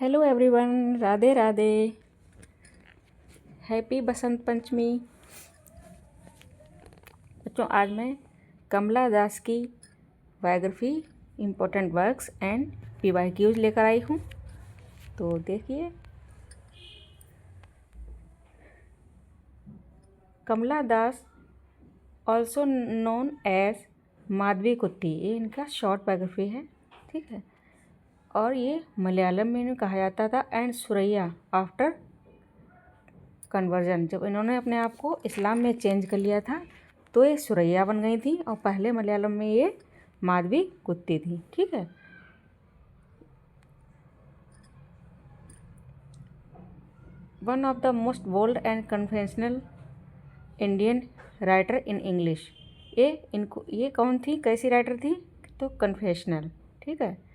Hello everyone, Radhe Radhe. Happy Basant Panchami. बच्चों, आज मैं कमला दास की biography, important works and PYQs लेकर आई हूँ। तो देखिए, Kamala Das also known as Madhavi Kutty, ये इनका शॉर्ट बायोग्राफी है, ठीक है। और ये मलयालम में इन्हें कहा जाता था एंड सुरैया आफ्टर कन्वर्जन। जब इन्होंने अपने आप को इस्लाम में चेंज कर लिया था तो ये सुरैया बन गई थी, और पहले मलयालम में ये माधवी कुट्टी थी, ठीक है। One of the most bold and conventional Indian writer in English. ये कौन थी, कैसी राइटर थी? तो कन्फेशनल, ठीक है,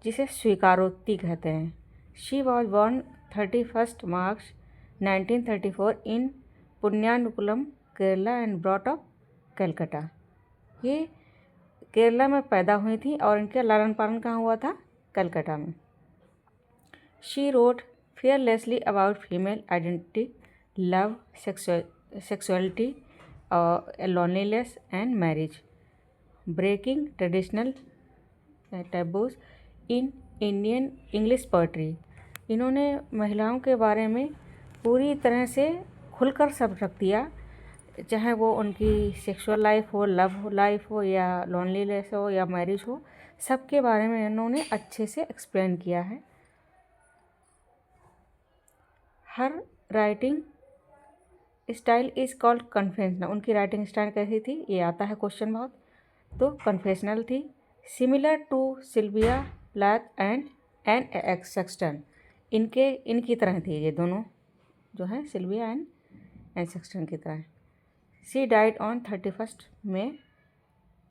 जिसे स्वीकारोक्ति कहते हैं। She was born 31 March 1934 in Punnayurkulam, Kerala and brought up Calcutta. ये केरला में पैदा हुई थी और इनका लालन पालन कहाँ हुआ था? कलकत्ता में। She wrote fearlessly about female identity, love, sexuality, loneliness and marriage, breaking traditional taboos in Indian English poetry। इन्होंने महिलाओं के बारे में पूरी तरह से खुलकर सब रख दिया, चाहे वो उनकी सेक्सुअल लाइफ हो, लव लाइफ हो, या लोनलीनेस हो, या मैरिज हो, सबके बारे में इन्होंने अच्छे से एक्सप्लेन किया है। Her writing style is called conventional. उनकी राइटिंग स्टाइल कैसी थी, ये आता है क्वेश्चन बहुत। तो कन्वेंशनल थी। Similar to Sylvia Plath and Anne एक्स सेक्सटन। इनकी तरह थी ये दोनों, जो हैं सिल्विया एंड एन सेक्सटन की तरह। She died on 31 May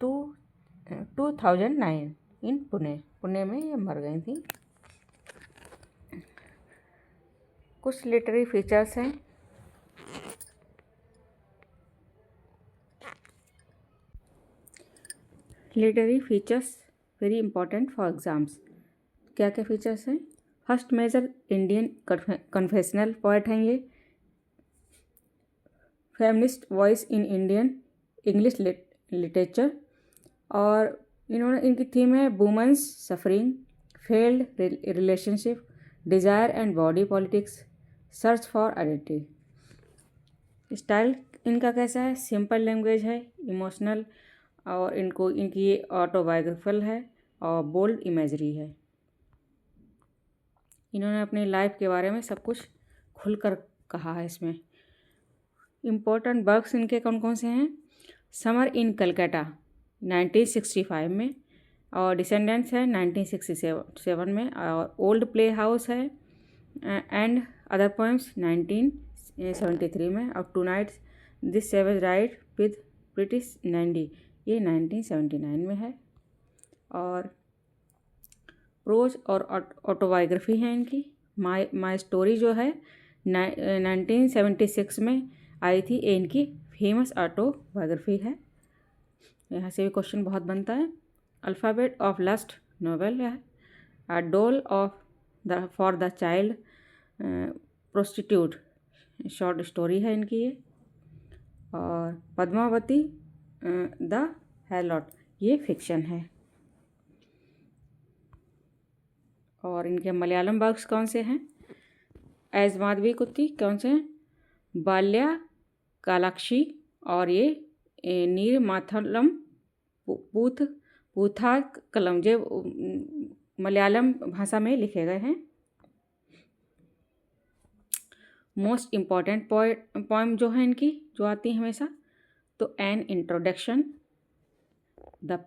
2009 in Pune में ये मर गई थी। कुछ लिटरेरी फीचर्स हैं। Literary features very important for exams. क्या क्या फीचर्स हैं? First major Indian confessional poet हैं ये। Feminist voice in Indian English literature. और इनकी थीम है women's suffering, failed relationship, desire and body politics, search for identity. Style इनका कैसा है? सिंपल लैंग्वेज है, इमोशनल, और इनकी ऑटोबायोग्राफिकल है, और बोल्ड इमेजरी है। इन्होंने अपनी लाइफ के बारे में सब कुछ खुलकर कहा है इसमें। इम्पोर्टेंट वर्क्स इनके कौन कौन से हैं? समर इन कलकत्ता 1965 में, और डिसेंडेंट्स है 1967 में, और ओल्ड प्ले हाउस है एंड अदर पोएम्स 1973 में, और two nights this savage ride with British Nandy, ये 1979 में है। और प्रोज और ऑटोबायोग्राफी है इनकी। माई स्टोरी जो है 1976 में आई थी, ये इनकी फेमस ऑटोबायोग्राफी है। यहाँ से भी क्वेश्चन बहुत बनता है। अल्फ़ाबेट ऑफ लस्ट नोवेल है। अ डोल of the for the child prostitute short story है इनकी ये। और पद्मावती द हैलॉट, ये फिक्शन है। और इनके मलयालम वर्क्स कौन से हैं? एज माधवी कुट्टी कौन से हैं? बाल्या कालाक्षी, और ये नीर माथलम पूथा कलम, जो मलयालम भाषा में लिखे गए हैं। मोस्ट इम्पॉर्टेंट पोएम जो है इनकी, जो आती है हमेशा, तो an introduction, the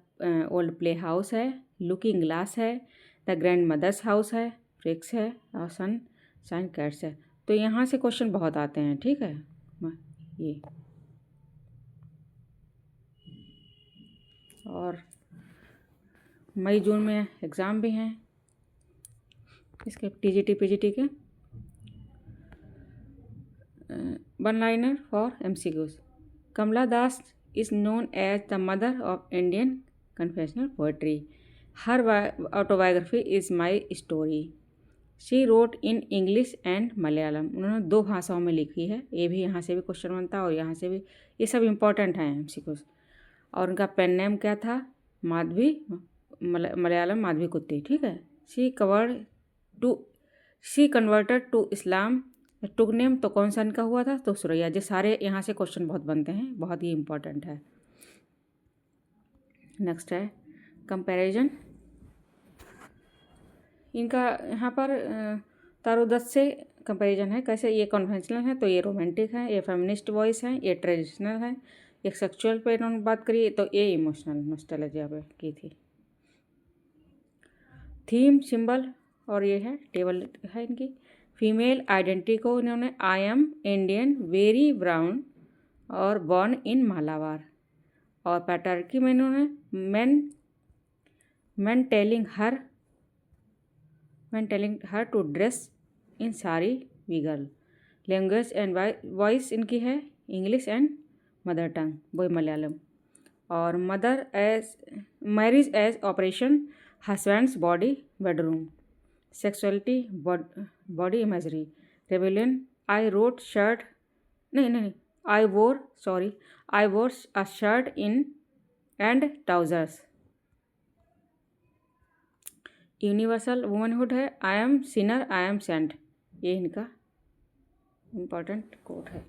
old play house है, लुकिंग ग्लास है, द ग्रैंड मदर्स हाउस है, फ्रिक्स है, और सन शाइन कैट्स है। तो यहाँ से क्वेश्चन बहुत आते हैं, ठीक है। ये और मई जून में एग्ज़ाम भी हैं इसके, TGT PGT के। One liner for MCQs। Kamala Das is known as the mother of Indian conventional poetry. Her autobiography is my story. She wrote in English and Malayalam. उन्होंने 2 भाषाओं में लिखी है। ये भी यहाँ से भी क्वेश्चन बनता है और यहाँ से भी, ये सब इम्पोर्टेंट हैं MCQs। और उनका पेन नेम क्या था? माधवी, मलयालम माधवी कुत्ती, ठीक है। She converted to Islam. Took name तो कौन सा इनका हुआ था? तो सुरैया। जो सारे यहाँ से क्वेश्चन बहुत बनते हैं, बहुत ही इम्पोर्टेंट है। नेक्स्ट है कंपैरिजन। इनका यहाँ पर तारुदत्त से कंपैरिजन है। कैसे? ये कन्वेंशनल है तो ये रोमांटिक है, ये फेमिनिस्ट वॉइस है, ये ट्रेडिशनल है। एक सेक्सुअल पे इन्होंने बात करी तो ये इमोशनल नॉस्टैल्जिया पे की थी। थीम सिंबल और ये है टेबल है इनकी। फीमेल आइडेंटिटी को इन्होंने I am Indian, very brown और बॉर्न इन मालाबार। और पैटर्की में इन्होंने man telling her to dress in sari be girl. Language and voice इनकी है इंग्लिश एंड मदर टंग, वो मलयालम। और marriage as oppression, husband's body bedroom. Sexuality body imagery. Rebellion I wore a shirt in and trousers. Universal womanhood है I am sinner I am saint. ये इनका important quote है।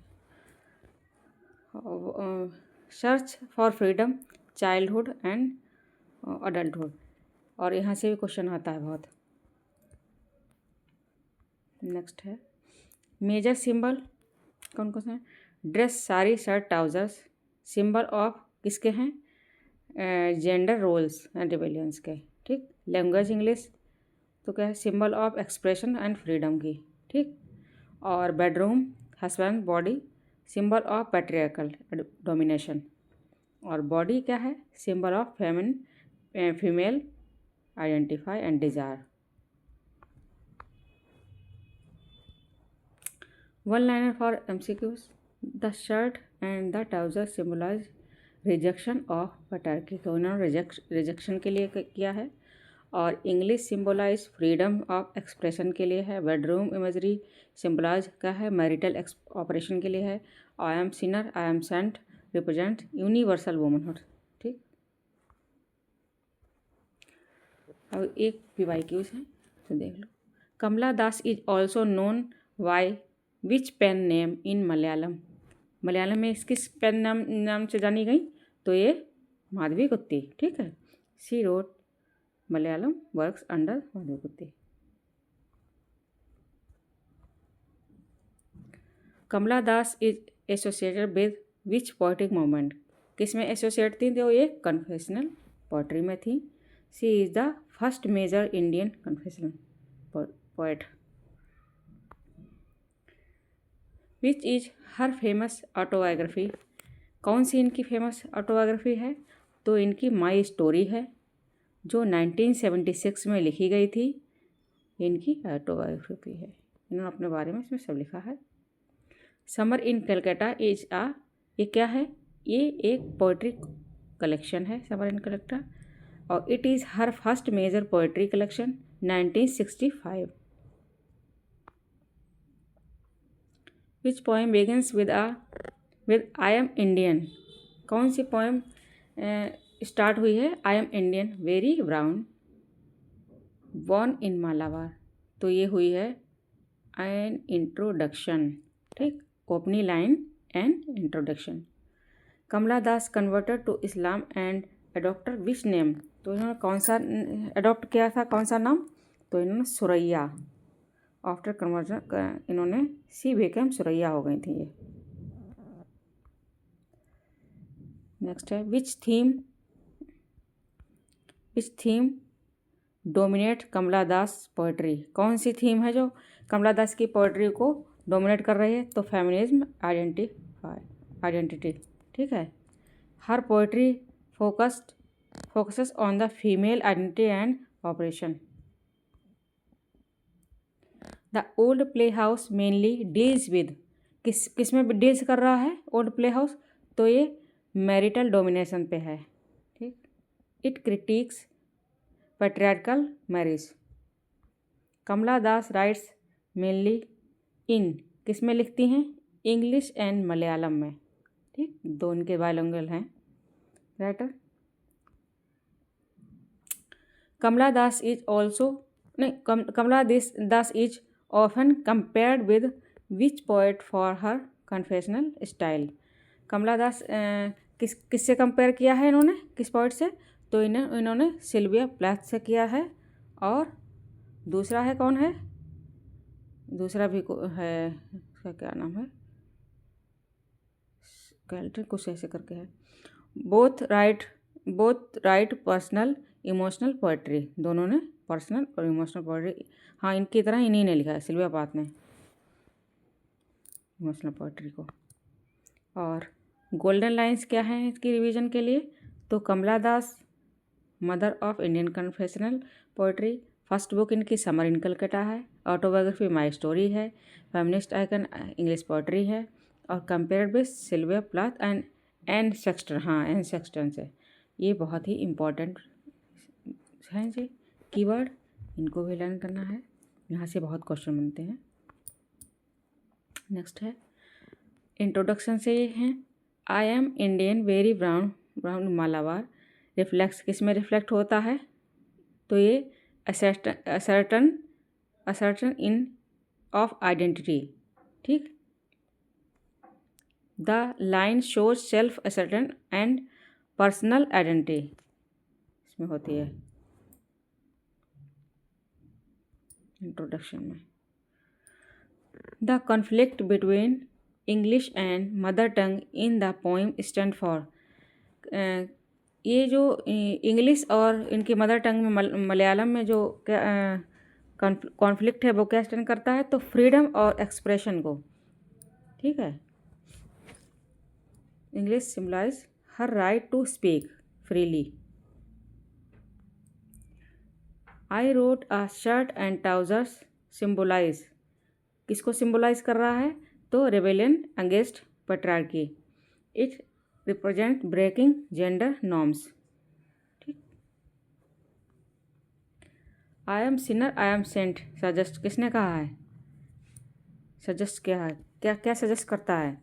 Search for freedom, childhood and adulthood. और यहाँ से भी question आता है बहुत। नेक्स्ट है मेजर सिंबल। कौन कौन से हैं? Dress, sari, shirt, trousers. Symbol of किसके हैं? जेंडर रोल्स एंड रिबेलियंस के, ठीक। लैंग्वेज इंग्लिश तो क्या है? Symbol of expression and freedom की, ठीक। और bedroom, husband body, symbol of patriarchal domination. और बॉडी क्या है? Symbol of female identify and desire. One liner for MCQs। The shirt and the trouser symbolise rejection of patriarchy. तो इन्होंने rejection के लिए किया है। और English symbolise freedom of expression के लिए है। बेडरूम इमेजरी सिम्बलाइज का है मैरिटल ऑपरेशन के लिए है। I am sinner I am saint represent universal womanhood, ठीक। अब एक PYQs है तो देख लो। Kamala Das is also known by which pen name in Malayalam. Malayalam में किस पेन नाम से जानी गई? तो ये माधवी कुत्ती, ठीक है। She wrote Malayalam works under Madhavi Kutty. Kamala Das is associated with which poetic movement. किस में एसोसिएट थी? तो ये कन्फेशनल पोएट्री में थी। She is the first major Indian confessional poet. Which is her famous autobiography. कौन सी इनकी फेमस ऑटोबायोग्राफी है? तो इनकी माई स्टोरी है जो 1976 में लिखी गई थी। इनकी ऑटोबायोग्राफी है, इन्होंने अपने बारे में इसमें सब लिखा है। समर इन कलकत्ता इज ये क्या है? ये एक पोइट्री कलेक्शन है, समर इन कलकत्ता। और it is her first major poetry collection 1965। Which poem begins with I am Indian. कौन सी पोएम स्टार्ट हुई है? I am Indian, very brown, born in Malabar. तो ये हुई है एन इंट्रोडक्शन, ठीक। Opening line and introduction. Kamala Das converted to Islam and adopter which name. तो इन्होंने कौन सा अडॉप्ट किया था, कौन सा नाम? तो इन्होंने सुरैया। आफ्टर कन्वर्जन इन्होंने सी बेकम सुरैया हो गई थी ये। नेक्स्ट है विच थीम डोमिनेट कमला दास पोएट्री। कौन सी थीम है जो कमला दास की पोएट्री को डोमिनेट कर रही है? तो फेमिनिज्म आइडेंटिटी, ठीक है। Her poetry focuses on the female identity and oppression. The old play house mainly deals with किस में डील्स कर रहा है ओल्ड प्ले हाउस? तो ये मैरिटल डोमिनेशन पे है, ठीक। It critics patriarchal marriage. Kamala Das writes mainly in, किस में लिखती हैं? इंग्लिश एंड मलयालम में। ठीक, दो इनके बाइलिंगुअल हैं writer. Kamala Das is also नहीं, Kamala Das is often compared with which poet for her confessional style. Kamala Das किससे कंपेयर किया है इन्होंने, किस पोएट से? तो इन्होंने सिल्विया प्लैथ से किया है। और दूसरा है, कौन है दूसरा भी है, उसका क्या नाम है, कैल्टन कुछ ऐसे करके है। Both right personal emotional poetry, दोनों ने पर्सनल और इमोशनल पोएट्री, हाँ इनकी तरह इन्हीं ने लिखा है, सिल्विया प्लैथ ने इमोशनल पोएट्री को। और गोल्डन लाइंस क्या हैं इसकी रिवीजन के लिए? तो Kamala Das mother of Indian confessional poetry, first book इनकी समर इन कलकत्ता है, ऑटोबायोग्राफी माई स्टोरी है, फेमिनिस्ट आइकन इंग्लिश पोएट्री है, और compared with Sylvia Plath and Anne Sexton, हाँ एन सेक्सटन से। ये बहुत ही इम्पोर्टेंट हैं जी कीवर्ड, इनको भी लर्न करना है, यहाँ से बहुत क्वेश्चन बनते हैं। नेक्स्ट है इंट्रोडक्शन से, ये हैं आई am Indian very brown Malabar, reflex किस में रिफ्लेक्ट होता है? तो ये असर्टन इन ऑफ आइडेंटिटी। ठीक, the line shows self ascertain and personal identity इसमें होती है इंट्रोडक्शन में। The conflict between English and mother tongue in the poem stand for, ये जो इंग्लिश और इनकी मदर टंग में मलयालम में जो कॉन्फ्लिक्ट है वो क्या स्टैंड करता है? तो फ्रीडम और एक्सप्रेशन को। ठीक है, English symbolise her right to speak freely. I wrote a shirt and trousers symbolise, किसको सिम्बोलाइज कर रहा है? तो rebellion against patriarchy. It represent breaking gender norms. ठीक, I am sinner I am saint suggest, किसने कहा है? सजेस्ट क्या है, क्या सजेस्ट करता है?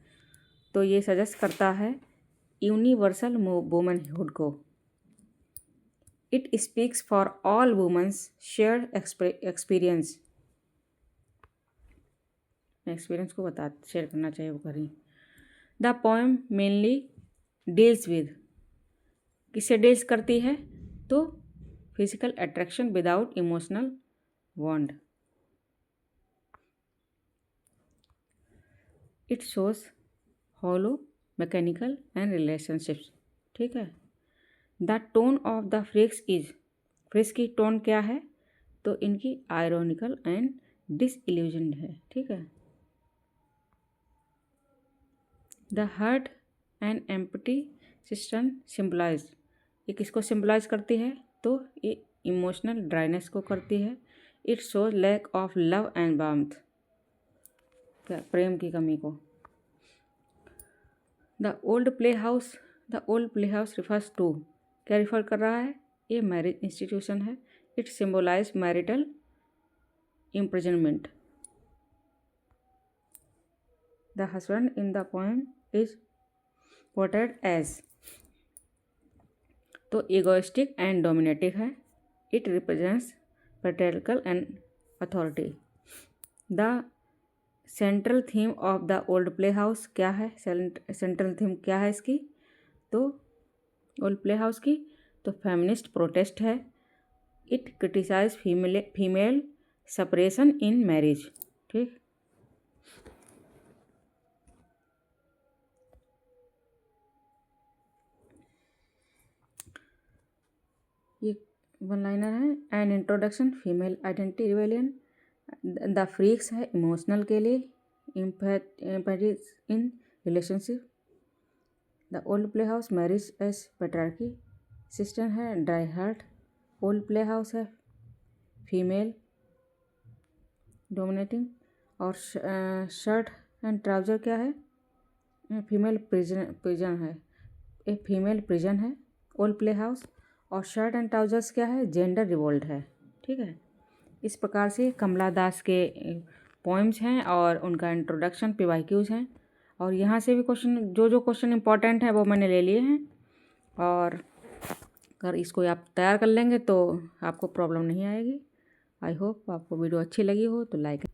तो ये सजेस्ट करता है यूनिवर्सल वुमनहुड को। It speaks for all women's shared experience को शेयर करना चाहिए वो करें। The poem mainly deals with, किससे डील्स करती है? तो physical attraction without emotional bond. It shows hollow mechanical and relationships. ठीक है, the tone of the freaks की टोन क्या है? तो इनकी आयरोनिकल एंड डिसइल्यूजन्ड है। ठीक है, the heart and empty system symbolise, ये किसको सिम्बलाइज करती है? तो ये इमोशनल ड्राइनेस को करती है। It shows lack of love and warmth, क्या प्रेम की कमी को। The old play house refers to, क्या रिफर कर रहा है? ये मैरिज इंस्टीट्यूशन है। It symbolize marital imprisonment. The husband in the poem is portrayed as, तो इगोइस्टिक एंड डोमिनेटिव है। It represents patriarchal and authority. The central theme of the old play house क्या है? Central theme क्या है इसकी? तो old play house की तो फेमिनिस्ट प्रोटेस्ट है। It criticise female separation in marriage. ठीक, ये वन लाइनर है। An introduction female identity rebellion, the freaks है इमोशनल के लिए, empathies in relationship, the old play house marriage as patriarchy, system है dry heart, old play house है female dominating, और shirt and trouser क्या है? Female prison है, एक फीमेल प्रिजन है ओल्ड प्ले हाउस। और शर्ट एंड ट्राउजर्स क्या है, जेंडर रिवोल्ट है। ठीक है, इस प्रकार से कमला दास के पोइम्स हैं और उनका इंट्रोडक्शन PYQs हैं। और यहाँ से भी क्वेश्चन, जो क्वेश्चन इंपॉर्टेंट है वो मैंने ले लिए हैं, और अगर इसको आप तैयार कर लेंगे तो आपको प्रॉब्लम नहीं आएगी। आई होप आपको वीडियो अच्छी लगी हो तो लाइक